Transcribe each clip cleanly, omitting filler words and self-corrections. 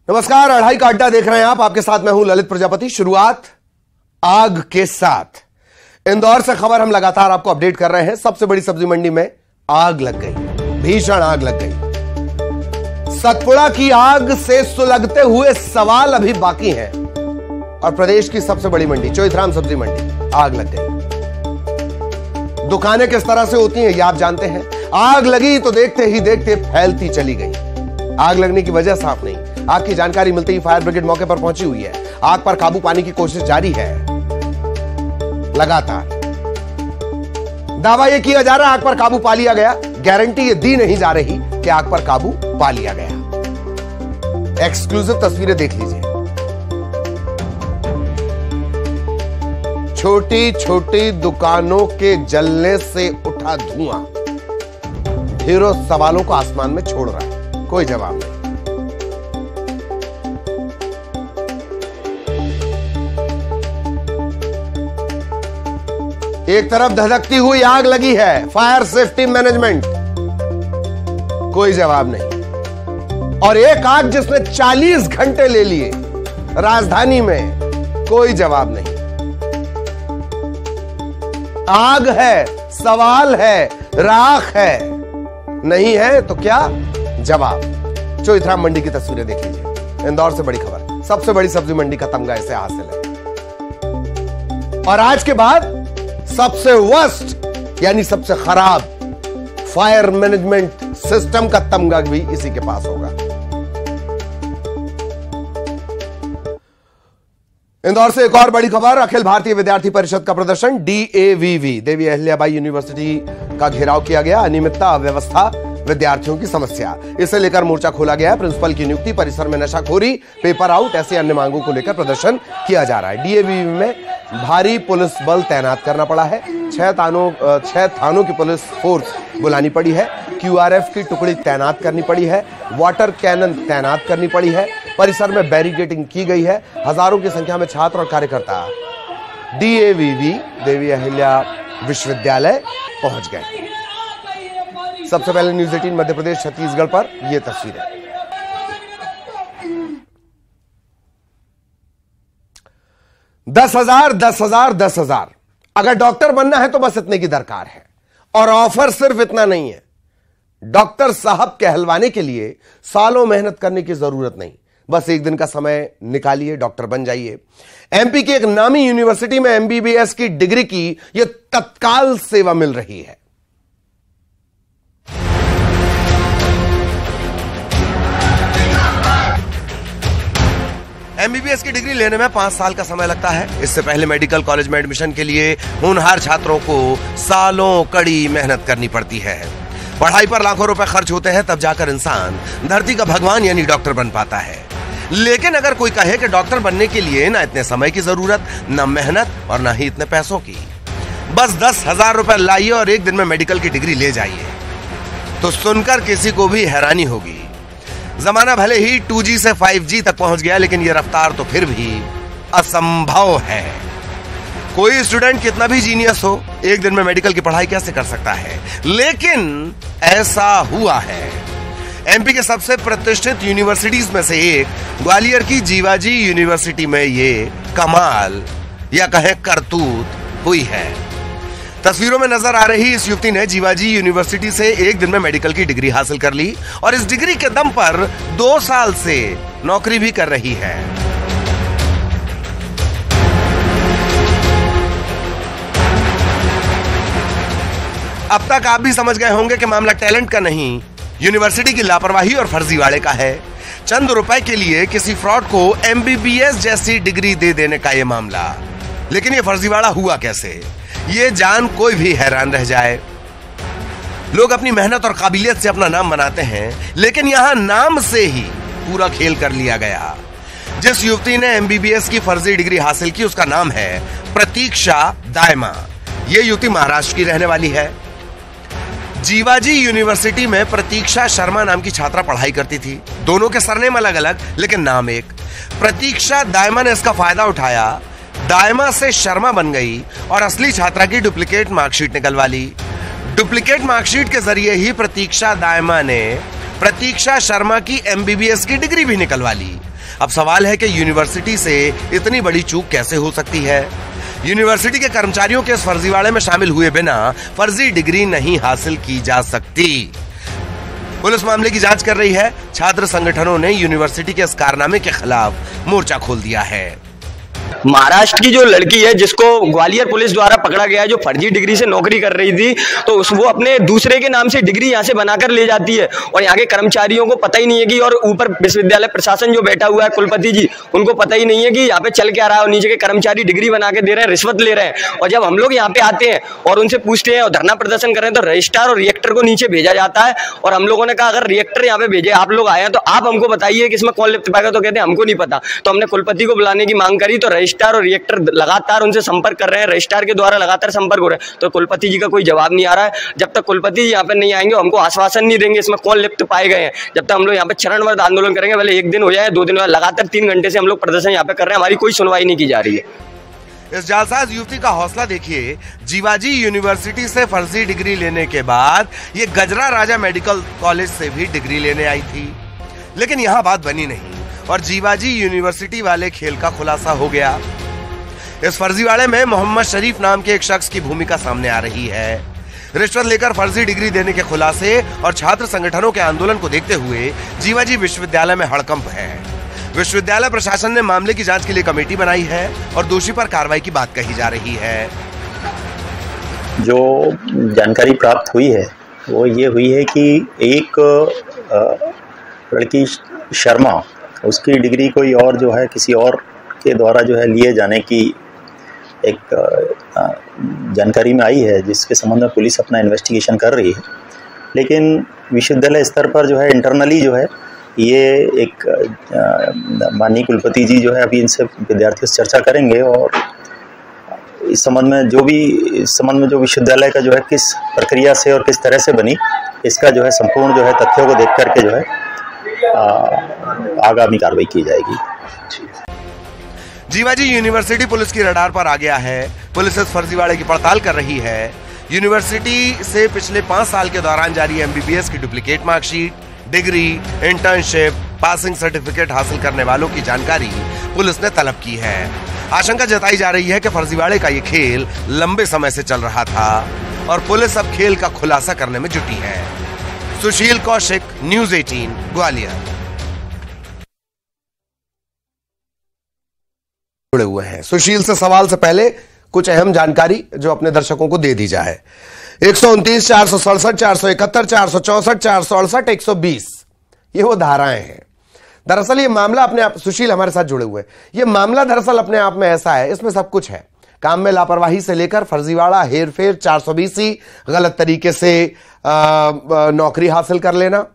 नमस्कार, अढ़ाई का अड्डा देख रहे हैं आप। आपके साथ मैं हूं ललित प्रजापति। शुरुआत आग के साथ। इंदौर से खबर हम लगातार आपको अपडेट कर रहे हैं। सबसे बड़ी सब्जी मंडी में आग लग गई, भीषण आग लग गई। सतपुड़ा की आग से सुलगते हुए सवाल अभी बाकी हैं और प्रदेश की सबसे बड़ी मंडी चोइथराम सब्जी मंडी आग लग गई। दुकानें किस तरह से होती हैं ये आप जानते हैं। आग लगी तो देखते ही देखते फैलती चली गई। आग लगने की वजह साफ नहीं। आग की जानकारी मिलते ही फायर ब्रिगेड मौके पर पहुंची हुई है। आग पर काबू पाने की कोशिश जारी है लगातार। दावा यह किया जा रहा है आग पर काबू पा लिया गया। गारंटी ये दी नहीं जा रही कि आग पर काबू पा लिया गया। एक्सक्लूसिव तस्वीरें देख लीजिए। छोटी छोटी दुकानों के जलने से उठा धुआं ढेरों सवालों को आसमान में छोड़ रहा है, कोई जवाब नहीं। एक तरफ धधकती हुई आग लगी है, फायर सेफ्टी मैनेजमेंट, कोई जवाब नहीं। और एक आग जिसने 40 घंटे ले लिए राजधानी में, कोई जवाब नहीं। आग है, सवाल है, राख है, नहीं है तो क्या जवाब। चोइथराम मंडी की तस्वीरें देख लीजिए। इंदौर से बड़ी खबर, सबसे बड़ी सब्जी मंडी का तमगा इसे हासिल है। और आज के बाद सबसे वर्स्ट यानी सबसे खराब फायर मैनेजमेंट सिस्टम का तमगा भी इसी के पास होगा। इंदौर से एक और बड़ी खबर, अखिल भारतीय विद्यार्थी परिषद का प्रदर्शन। DAVV देवी अहिल्याबाई यूनिवर्सिटी का घेराव किया गया। अनियमितता, अव्यवस्था, विद्यार्थियों की समस्या, इसे लेकर मोर्चा खोला गया है। प्रिंसिपल की नियुक्ति, परिसर में नशाखोरी, पेपर आउट, ऐसी अन्य मांगों को लेकर प्रदर्शन किया जा रहा है। DAVV में भारी पुलिस बल तैनात करना पड़ा है। 6 थानों की पुलिस फोर्स बुलानी पड़ी है। QRF की टुकड़ी तैनात करनी पड़ी है। वाटर कैनन तैनात करनी पड़ी है। परिसर में बैरिकेडिंग की गई है। हजारों की संख्या में छात्र और कार्यकर्ता DAVV देवी अहिल्या विश्वविद्यालय पहुंच गए। सबसे पहले न्यूज 18 मध्य प्रदेश छत्तीसगढ़ पर यह तस्वीर है। दस हजार। अगर डॉक्टर बनना है तो बस इतने की दरकार है। और ऑफर सिर्फ इतना नहीं है। डॉक्टर साहब कहलवाने के लिए सालों मेहनत करने की जरूरत नहीं, बस एक दिन का समय निकालिए, डॉक्टर बन जाइए। MP की एक नामी यूनिवर्सिटी में MBBS की डिग्री की यह तत्काल सेवा मिल रही है। MBBS की डिग्री लेने में 5 साल का समय लगता है। इससे पहले मेडिकल कॉलेज में एडमिशन के लिए होनहार छात्रों को सालों कड़ी मेहनत करनी पड़ती है। पढ़ाई पर लाखों रुपए खर्च होते हैं, तब जाकर इंसान धरती का भगवान यानी डॉक्टर बन पाता है। लेकिन अगर कोई कहे कि डॉक्टर बनने के लिए ना इतने समय की जरूरत, ना मेहनत और ना ही इतने पैसों की, बस 10,000 रुपए लाइए और एक दिन में मेडिकल की डिग्री ले जाइए, तो सुनकर किसी को भी हैरानी होगी। जमाना भले ही 2G से 5G तक पहुंच गया, लेकिन यह रफ्तार तो फिर भी असंभव है। कोई स्टूडेंट कितना भी जीनियस हो, एक दिन में मेडिकल की पढ़ाई कैसे कर सकता है? लेकिन ऐसा हुआ है। MP के सबसे प्रतिष्ठित यूनिवर्सिटीज में से एक ग्वालियर की जीवाजी यूनिवर्सिटी में ये कमाल या कहें करतूत हुई है। तस्वीरों में नजर आ रही इस युवती ने जीवाजी यूनिवर्सिटी से एक दिन में मेडिकल की डिग्री हासिल कर ली और इस डिग्री के दम पर 2 साल से नौकरी भी कर रही है। अब तक आप भी समझ गए होंगे कि मामला टैलेंट का नहीं, यूनिवर्सिटी की लापरवाही और फर्जीवाड़े का है। चंद रुपए के लिए किसी फ्रॉड को MBBS जैसी डिग्री दे देने का यह मामला। लेकिन यह फर्जीवाड़ा हुआ कैसे, ये जान कोई भी हैरान रह जाए। लोग अपनी मेहनत और काबिलियत से अपना नाम बनाते हैं, लेकिन यहां नाम से ही पूरा खेल कर लिया गया। जिस युवती ने MBBS की फर्जी डिग्री हासिल की उसका नाम है प्रतीक्षा दायमा। ये युवती महाराष्ट्र की रहने वाली है। जीवाजी यूनिवर्सिटी में प्रतीक्षा शर्मा नाम की छात्रा पढ़ाई करती थी। दोनों के सरनेम अलग अलग लेकिन नाम एक। प्रतीक्षा दायमा ने इसका फायदा उठाया, दायमा से शर्मा बन गई और असली छात्रा की डुप्लीकेट मार्कशीट निकलवा ली। डुप्लीकेट मार्कशीट के जरिए ही प्रतीक्षा दायमा ने प्रतीक्षा शर्मा की MBBS की डिग्री भी निकलवा ली। अब सवाल है कि यूनिवर्सिटी से इतनी बड़ी चूक कैसे हो सकती है। यूनिवर्सिटी के कर्मचारियों के इस फर्जीवाड़े में शामिल हुए बिना फर्जी डिग्री नहीं हासिल की जा सकती। पुलिस मामले की जांच कर रही है। छात्र संगठनों ने यूनिवर्सिटी के इस कारनामे के खिलाफ मोर्चा खोल दिया है। महाराष्ट्र की जो लड़की है जिसको ग्वालियर पुलिस द्वारा पकड़ा गया है, जो फर्जी डिग्री से नौकरी कर रही थी, तो वो अपने दूसरे के नाम से डिग्री यहाँ से बनाकर ले जाती है और यहाँ के कर्मचारियों को पता ही नहीं है कि, और ऊपर विश्वविद्यालय प्रशासन जो बैठा हुआ है कुलपति जी, उनको पता ही नहीं है कि यहाँ पे चल क्या रहा है और नीचे के कर्मचारी डिग्री बना के दे रहे हैं, रिश्वत ले रहे हैं। और जब हम लोग यहाँ पे आते हैं और उनसे पूछते हैं और धरना प्रदर्शन कर रहे हैं तो रजिस्ट्रार और रिएक्टर को नीचे भेजा जाता है। और हम लोगों ने कहा अगर रिएक्टर यहाँ पे भेजे, आप लोग आए हैं तो आप हमको बताइए कि इसमें कौन लिप्त पाएगा, तो कहते हैं हमको नहीं पता। तो हमने कुलपति को बुलाने की मांग करी तो रजिस्ट्रार और रिएक्टर लगातार उनसे संपर्क कर रहे हैं, रजिस्ट्रार के द्वारा लगातार संपर्क हो रहा है, तो कुलपति जी का कोई जवाब नहीं आ रहा है। जब तक कुलपति जी यहाँ पे नहीं आएंगे, हमको आश्वासन नहीं देंगे इसमें कौन लिप्त पाए गए हैं, जब तक हम लोग यहाँ पे चरणबद्ध आंदोलन करेंगे। भले 1 दिन हो जाए 2 दिन हो जाए, लगातार 3 घंटे से हम लोग प्रदर्शन यहाँ पे कर रहे हैं, हमारी कोई सुनवाई नहीं की जा रही है। इस जालसाज युवती का हौसला देखिए। जीवाजी यूनिवर्सिटी से फर्जी डिग्री लेने के बाद ये गजरा राजा मेडिकल कॉलेज से भी डिग्री लेने आई थी, लेकिन यहाँ बात बनी नहीं और जीवाजी यूनिवर्सिटी वाले खेल का खुलासा हो गया। इस फर्जीवाड़े में मोहम्मद शरीफ नाम के एक शख्स की भूमिका सामने आ रही है। रिश्वत लेकर फर्जी डिग्री देने के खुलासे और छात्र संगठनों के आंदोलन को देखते हुए जीवाजी विश्वविद्यालय में हड़कंप है। विश्वविद्यालय प्रशासन ने मामले की जांच के लिए कमेटी बनाई है और दोषी पर कार्रवाई की बात कही जा रही है। जो जानकारी प्राप्त हुई है वो ये हुई है कि एक लड़की शर्मा, उसकी डिग्री कोई और जो है किसी और के द्वारा जो है लिए जाने की एक जानकारी में आई है, जिसके संबंध में पुलिस अपना इन्वेस्टिगेशन कर रही है। लेकिन विश्वविद्यालय स्तर पर जो है इंटरनली जो है ये एक माननीय कुलपति जी जो है अभी इनसे विद्यार्थियों से चर्चा करेंगे और इस संबंध में जो विश्वविद्यालय का जो है किस प्रक्रिया से और किस तरह से बनी, इसका जो है संपूर्ण जो है तथ्यों को देख करके जो है आगामी कार्रवाई की जाएगी। जीवाजी यूनिवर्सिटी पुलिस की रडार पर आ गया है। पुलिस इस फर्जीवाड़े की पड़ताल कर रही है। यूनिवर्सिटी से पिछले 5 साल के दौरान जारी एमबीबीएस की duplicate marksheet, degree, internship, passing certificate हासिल करने वालों की जानकारी पुलिस ने तलब की है। आशंका जताई जा रही है कि फर्जीवाड़े का ये खेल लंबे समय से चल रहा था और पुलिस अब खेल का खुलासा करने में जुटी है। सुशील कौशिक, न्यूज़ 18, ग्वालियर। जुड़े हुए हैं। सुशील से सवाल से पहले कुछ अहम जानकारी जो अपने दर्शकों को दे दी जाए। 129, 467, 471, 464, 468, 120 ये वो धाराएं हैं। दरअसल ये मामला अपने आप, सुशील हमारे साथ जुड़े हुए, ये मामला दरअसल अपने आप में ऐसा है, इसमें सब कुछ है। काम में लापरवाही से लेकर फर्जीवाड़ा, हेरफेर, 420, गलत तरीके से नौकरी हासिल कर लेना।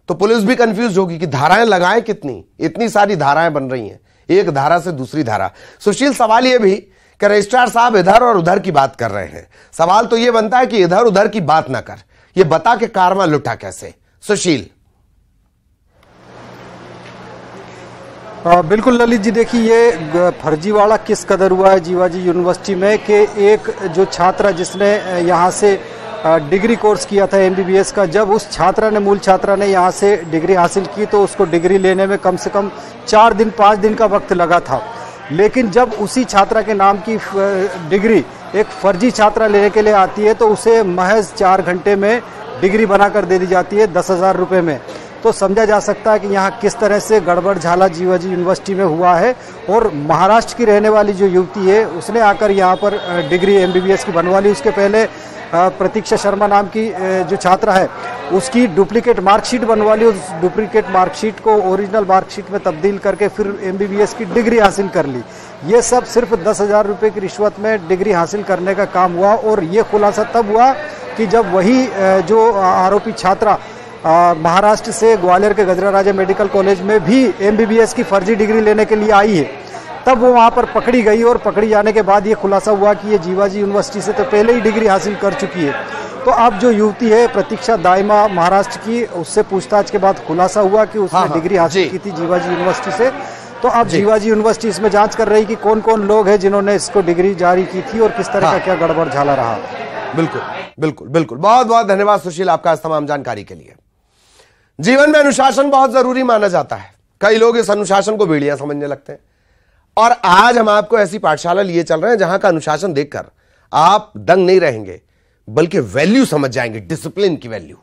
तो पुलिस भी कंफ्यूज होगी कि धाराएं लगाएं कितनी, इतनी सारी धाराएं बन रही हैं, एक धारा से दूसरी धारा। सुशील, सवाल यह भी कि रजिस्ट्रार साहब इधर और उधर की बात कर रहे हैं। सवाल तो यह बनता है कि इधर उधर की बात ना कर, ये बता के कारवां लुटा कैसे। सुशील। बिल्कुल ललित जी, देखिए ये फर्जीवाड़ा किस कदर हुआ है जीवाजी यूनिवर्सिटी में कि एक जो छात्रा जिसने यहाँ से डिग्री कोर्स किया था एमबीबीएस का, जब उस छात्रा ने, मूल छात्रा ने यहाँ से डिग्री हासिल की तो उसको डिग्री लेने में कम से कम 4 दिन 5 दिन का वक्त लगा था। लेकिन जब उसी छात्रा के नाम की डिग्री एक फर्जी छात्रा लेने के लिए आती है तो उसे महज 4 घंटे में डिग्री बनाकर दे दी जाती है 10,000 रुपये में। तो समझा जा सकता है कि यहाँ किस तरह से गड़बड़ झाला जीवाजी यूनिवर्सिटी में हुआ है। और महाराष्ट्र की रहने वाली जो युवती है उसने आकर यहाँ पर डिग्री एमबीबीएस की बनवा ली। उसके पहले प्रतीक्षा शर्मा नाम की जो छात्रा है उसकी डुप्लीकेट मार्कशीट बनवा ली। उस डुप्लीकेट मार्कशीट को ओरिजिनल मार्कशीट में तब्दील करके फिर एमबीबीएस की डिग्री हासिल कर ली। ये सब सिर्फ 10,000 रुपये की रिश्वत में डिग्री हासिल करने का काम हुआ। और ये खुलासा तब हुआ कि जब वही जो आरोपी छात्रा महाराष्ट्र से ग्वालियर के गजरा राजा मेडिकल कॉलेज में भी एमबीबीएस की फर्जी डिग्री लेने के लिए आई है, तब वो वहाँ पर पकड़ी गई। और पकड़ी जाने के बाद ये खुलासा हुआ कि ये जीवाजी यूनिवर्सिटी से तो पहले ही डिग्री हासिल कर चुकी है। तो अब जो युवती है प्रतीक्षा दाइमा महाराष्ट्र की, उससे पूछताछ के बाद खुलासा हुआ कि उसने डिग्री हासिल की थी जीवाजी यूनिवर्सिटी से। तो अब जीवाजी यूनिवर्सिटी इसमें जांच कर रही कि कौन कौन लोग हैं जिन्होंने इसको डिग्री जारी की थी और किस तरह का क्या गड़बड़ झाला रहा। बिल्कुल बिल्कुल बिल्कुल, बहुत बहुत धन्यवाद सुशील आपका इस तमाम जानकारी के लिए। जीवन में अनुशासन बहुत जरूरी माना जाता है। कई लोग इस अनुशासन को भेड़िया समझने लगते हैं। और आज हम आपको ऐसी पाठशाला लिए चल रहे हैं जहां का अनुशासन देखकर आप दंग नहीं रहेंगे, बल्कि वैल्यू समझ जाएंगे, डिसिप्लिन की वैल्यू।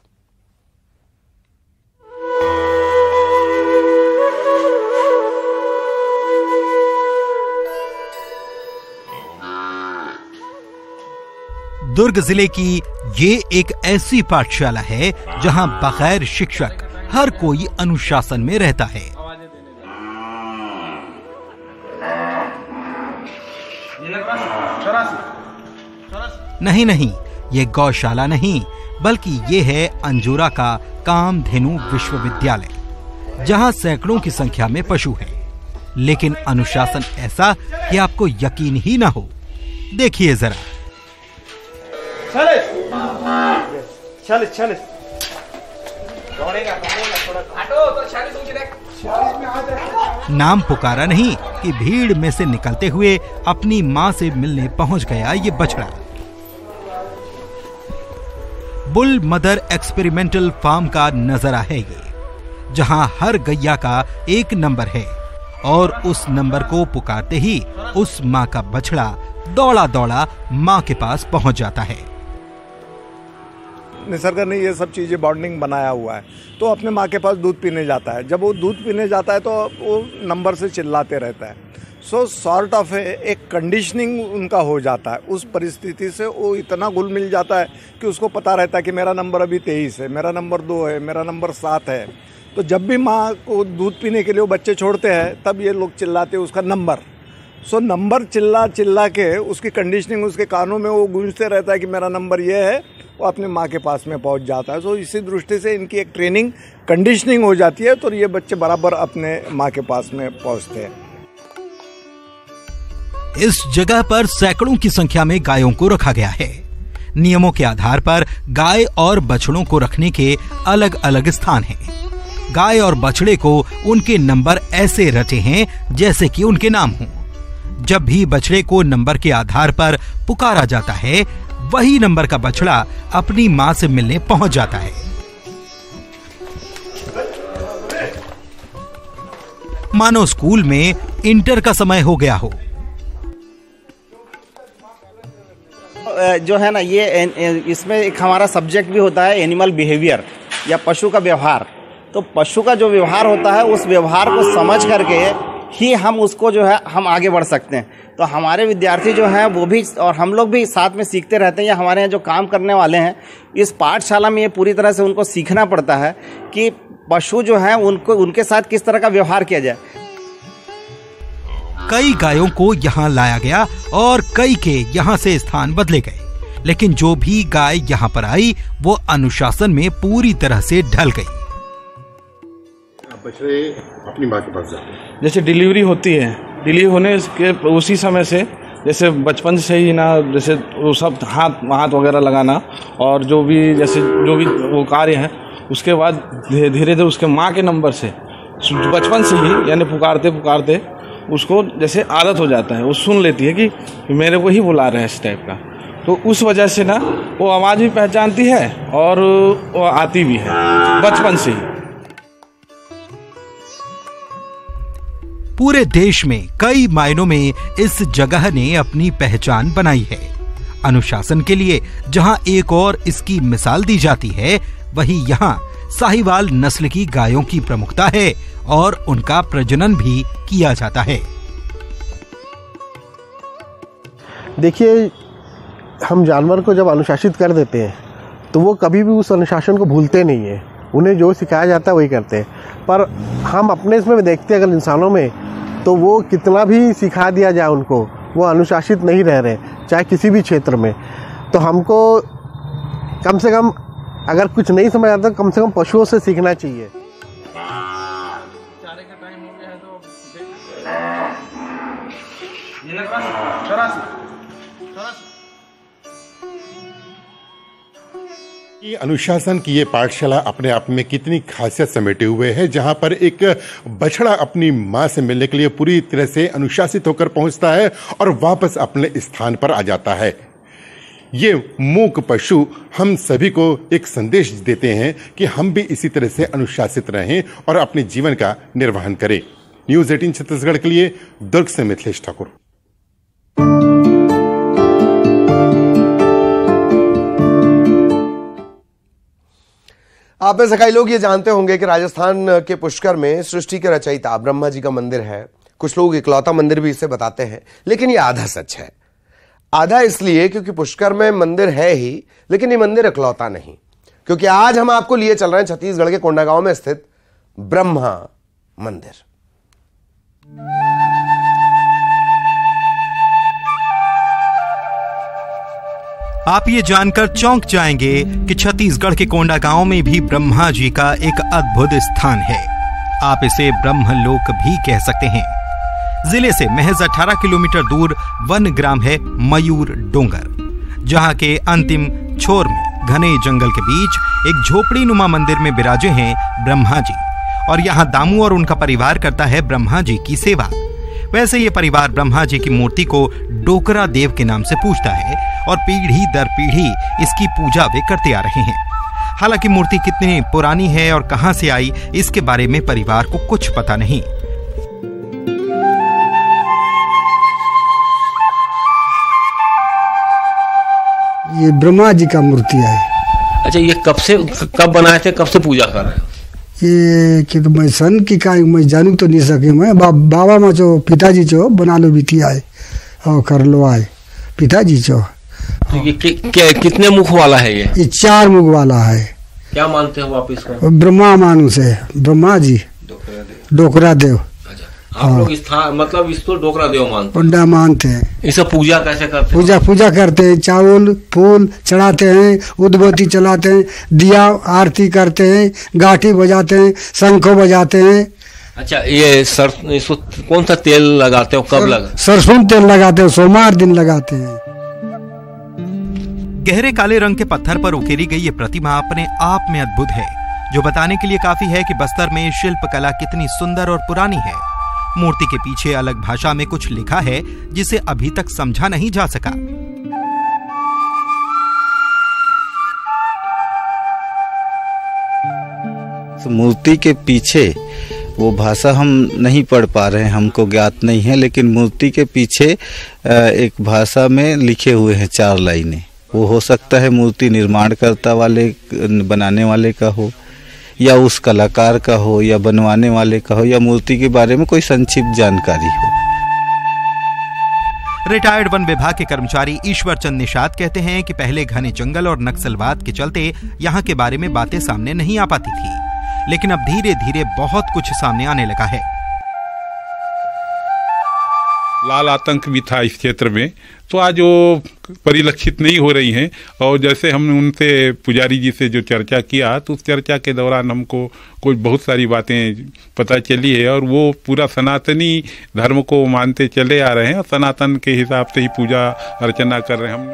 दुर्ग जिले की ये एक ऐसी पाठशाला है जहां बगैर शिक्षक हर कोई अनुशासन में रहता है। नहीं, ये गौशाला नहीं, बल्कि ये है अंजुरा का कामधेनु विश्वविद्यालय, जहां सैकड़ों की संख्या में पशु हैं, लेकिन अनुशासन ऐसा कि आपको यकीन ही ना हो। देखिए जरा। नाम पुकारा नहीं कि भीड़ में से निकलते हुए अपनी मां से मिलने पहुंच गया ये बछड़ा। बुल मदर एक्सपेरिमेंटल फार्म का नजारा है ये, जहां हर गैया का एक नंबर है और उस नंबर को पुकारते ही उस मां का बछड़ा दौड़ा दौड़ा मां के पास पहुंच जाता है। निसर्ग ने ये सब चीज़ें बॉन्डिंग बनाया हुआ है, तो अपने माँ के पास दूध पीने जाता है। जब वो दूध पीने जाता है तो वो नंबर से चिल्लाते रहता है। सो सॉर्ट ऑफ एक कंडीशनिंग उनका हो जाता है। उस परिस्थिति से वो इतना घुल मिल जाता है कि उसको पता रहता है कि मेरा नंबर अभी 23 है, मेरा नंबर 2 है, मेरा नंबर 7 है। तो जब भी माँ को दूध पीने के लिए वो बच्चे छोड़ते हैं, तब ये लोग चिल्लाते हैं उसका नंबर। सो नंबर चिल्ला के उसकी कंडीशनिंग उसके कानों में वो गूंजते रहता है कि मेरा नंबर ये है, वो अपने माँ के पास में पहुँच जाता है। सो इसी दृष्टि से इनकी एक ट्रेनिंग कंडीशनिंग हो जाती है, तो ये बच्चे बराबर अपने माँ के पास में पहुँचते हैं। इस जगह पर सैकड़ों की संख्या में गायों को रखा गया है। नियमों के आधार पर गाय और बछड़ों को रखने के अलग अलग स्थान हैं। गाय और बछड़े को उनके नंबर ऐसे रटे हैं जैसे कि उनके नाम हों। जब भी बछड़े को नंबर के आधार पर पुकारा जाता है, वही नंबर का बछड़ा अपनी मां से मिलने पहुंच जाता है। मानो स्कूल में इंटर का समय हो गया हो। जो है ना, ये इसमें एक हमारा सब्जेक्ट भी होता है एनिमल बिहेवियर, या पशु का व्यवहार। तो पशु का जो व्यवहार होता है, उस व्यवहार को समझ करके ही हम उसको जो है हम आगे बढ़ सकते हैं। तो हमारे विद्यार्थी जो हैं वो भी और हम लोग भी साथ में सीखते रहते हैं, या हमारे यहाँ जो काम करने वाले हैं इस पाठशाला में ये पूरी तरह से उनको सीखना पड़ता है कि पशु जो हैं उनको उनके साथ किस तरह का व्यवहार किया जाए। कई गायों को यहाँ लाया गया और कई के यहाँ से स्थान बदले गए, लेकिन जो भी गाय यहाँ पर आई वो अनुशासन में पूरी तरह से ढल गई। बछड़े अपनी माँ के पास जाते हैं। जैसे डिलीवरी होती है, डिलीवरी होने के उसी समय से, जैसे बचपन से ही ना, जैसे वो सब हाथ वगैरह लगाना और जो भी जैसे जो भी वो कार्य है, उसके बाद धीरे धीरे उसके माँ के नंबर से बचपन से ही यानी पुकारते उसको जैसे आदत हो जाता है। वो सुन लेती है कि मेरे को ही बुला रहे हैं इस टाइप का। तो उस वजह से ना वो आवाज़ भी पहचानती है और वो आती भी है बचपन से ही। पूरे देश में कई मायनों में इस जगह ने अपनी पहचान बनाई है। अनुशासन के लिए जहां एक और इसकी मिसाल दी जाती है, वहीं यहां साहिवाल नस्ल की गायों की प्रमुखता है और उनका प्रजनन भी किया जाता है। देखिए, हम जानवर को जब अनुशासित कर देते हैं तो वो कभी भी उस अनुशासन को भूलते नहीं है। उन्हें जो सिखाया जाता है वही करते हैं। पर हम अपने इसमें देखते हैं अगर इंसानों में, तो वो कितना भी सिखा दिया जाए उनको, वो अनुशासित नहीं रह रहे, चाहे किसी भी क्षेत्र में। तो हमको कम से कम अगर कुछ नहीं समझ आता तो कम से कम पशुओं से सीखना चाहिए। अनुशासन की ये पाठशाला अपने आप में कितनी खासियत समेटे हुए है, जहां पर एक बछड़ा अपनी मां से मिलने के लिए पूरी तरह से अनुशासित होकर पहुंचता है और वापस अपने स्थान पर आ जाता है। ये मूक पशु हम सभी को एक संदेश देते हैं कि हम भी इसी तरह से अनुशासित रहें और अपने जीवन का निर्वहन करें। न्यूज़ 18 छत्तीसगढ़ के लिए दुर्ग से मिथिलेश ठाकुर। आप में से कई लोग ये जानते होंगे कि राजस्थान के पुष्कर में सृष्टि के रचयिता ब्रह्मा जी का मंदिर है। कुछ लोग इकलौता मंदिर भी इसे बताते हैं, लेकिन ये आधा सच है। आधा इसलिए क्योंकि पुष्कर में मंदिर है ही, लेकिन ये मंदिर इकलौता नहीं, क्योंकि आज हम आपको लिए चल रहे हैं छत्तीसगढ़ के कोंडागांव में स्थित ब्रह्मा मंदिर। आप ये जानकर चौंक जाएंगे कि छत्तीसगढ़ के कोंडागांव में भी ब्रह्मा जी का एक अद्भुत स्थान है। आप इसे ब्रह्मलोक भी कह सकते हैं। जिले से महज 18 किलोमीटर दूर वन ग्राम है मयूर डोंगर, जहां के अंतिम छोर में घने जंगल के बीच एक झोपड़ी नुमा मंदिर में विराजे हैं ब्रह्मा जी, और यहाँ दामू और उनका परिवार करता है ब्रह्मा जी की सेवा। वैसे ये परिवार ब्रह्मा जी की मूर्ति को डोकरा देव के नाम से पूजता है और पीढ़ी दर पीढ़ी इसकी पूजा वे करते आ रहे हैं। हालांकि मूर्ति कितनी पुरानी है और कहां से आई, इसके बारे में परिवार को कुछ पता नहीं। ये ब्रह्मा जी का मूर्ति है। अच्छा, ये कब बनाए थे, कब से पूजा कर रहे हैं? ये कि तो मैं सन की का मैं जानू तो नहीं सके। मैं बाबा में जो पिताजी जो बना लो बीती आए और कर लो आए पिताजी जो। तो ये कितने मुख वाला है? ये 4 मुख वाला है। क्या मानते हो आप इसको? ब्रह्मा मानुस है, ब्रह्मा जी डोकरा देव। आप लोग स्थान मतलब इसको डोकरा देव मानते हैं। इसे पूजा कैसे करते हैं? पूजा करते हैं, चावल फूल चढ़ाते हैं, उद्बत्ती चलाते हैं, दिया आरती करते हैं, गाठी बजाते हैं, शंखो बजाते हैं। अच्छा, ये इसको कौन सा तेल लगाते हो, कब लगा? सरसों तेल लगाते हो, सोमवार दिन लगाते हैं। गहरे काले रंग के पत्थर पर उकेरी गई ये प्रतिमा अपने आप में अद्भुत है, जो बताने के लिए काफी है कि बस्तर में शिल्प कला कितनी सुंदर और पुरानी है। मूर्ति के पीछे अलग भाषा में कुछ लिखा है जिसे अभी तक समझा नहीं जा सका। मूर्ति के पीछे वो भाषा हम नहीं पढ़ पा रहे हैं, हमको ज्ञात नहीं है, लेकिन मूर्ति के पीछे एक भाषा में लिखे हुए हैं 4 लाइनें। वो हो सकता है मूर्ति निर्माणकर्ता वाले बनाने वाले का हो, या उस कलाकार का हो, या बनवाने वाले का हो, या मूर्ति के बारे में कोई संक्षिप्त जानकारी हो। रिटायर्ड वन विभाग के कर्मचारी ईश्वर चंद निषाद कहते हैं कि पहले घने जंगल और नक्सलवाद के चलते यहाँ के बारे में बातें सामने नहीं आ पाती थी, लेकिन अब धीरे धीरे बहुत कुछ सामने आने लगा है। लाल आतंक भी था इस क्षेत्र में, तो आज वो परिलक्षित नहीं हो रही हैं। और जैसे हमने उनसे पुजारी जी से जो चर्चा किया, तो उस चर्चा के दौरान हमको कुछ बहुत सारी बातें पता चली है, और वो पूरा सनातनी धर्म को मानते चले आ रहे हैं और सनातन के हिसाब से ही पूजा अर्चना कर रहे हैं हम।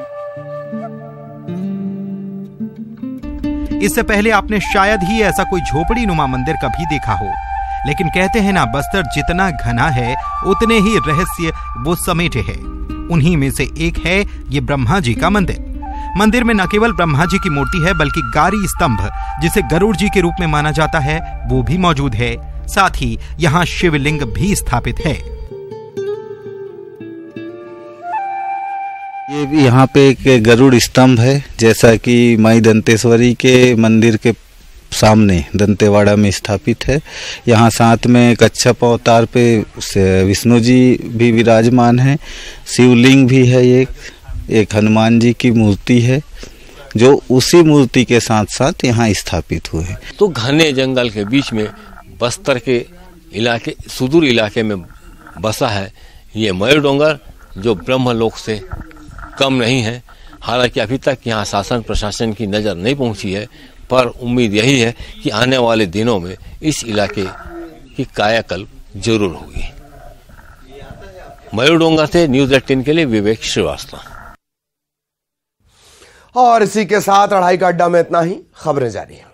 इससे पहले आपने शायद ही ऐसा कोई झोपड़ी नुमा मंदिर कभी देखा हो, लेकिन कहते हैं ना, बस्तर जितना घना है उतने ही रहस्य वो समेटे है। उन्हीं में से एक है ये ब्रह्मा जी का मंदिर। मंदिर में न केवल ब्रह्मा जी की मूर्ति है, बल्कि गारी स्तंभ, जिसे गरुड़ जी के रूप में माना जाता है, वो भी मौजूद है। साथ ही यहाँ शिवलिंग भी स्थापित है। ये भी यहाँ पे एक गरुड़ स्तंभ है, जैसा कि माई दंतेश्वरी के मंदिर के सामने दंतेवाड़ा में स्थापित है। यहाँ साथ में कच्छप अवतार पे विष्णु जी भी विराजमान है, शिवलिंग भी है, एक हनुमान जी की मूर्ति है, जो उसी मूर्ति के साथ साथ यहाँ स्थापित हुए हैं। तो घने जंगल के बीच में बस्तर के इलाके, सुदूर इलाके में बसा है ये मयूर डोंगर, जो ब्रह्मलोक से कम नहीं है। हालांकि अभी तक यहाँ शासन प्रशासन की नज़र नहीं पहुँची है, पर उम्मीद यही है कि आने वाले दिनों में इस इलाके की कायाकल्प जरूर होगी। मयूर डोंगर से न्यूज़ 18 के लिए विवेक श्रीवास्तव। और इसी के साथ अढ़ाई का अड्डा में इतना ही। खबरें जारी हैं।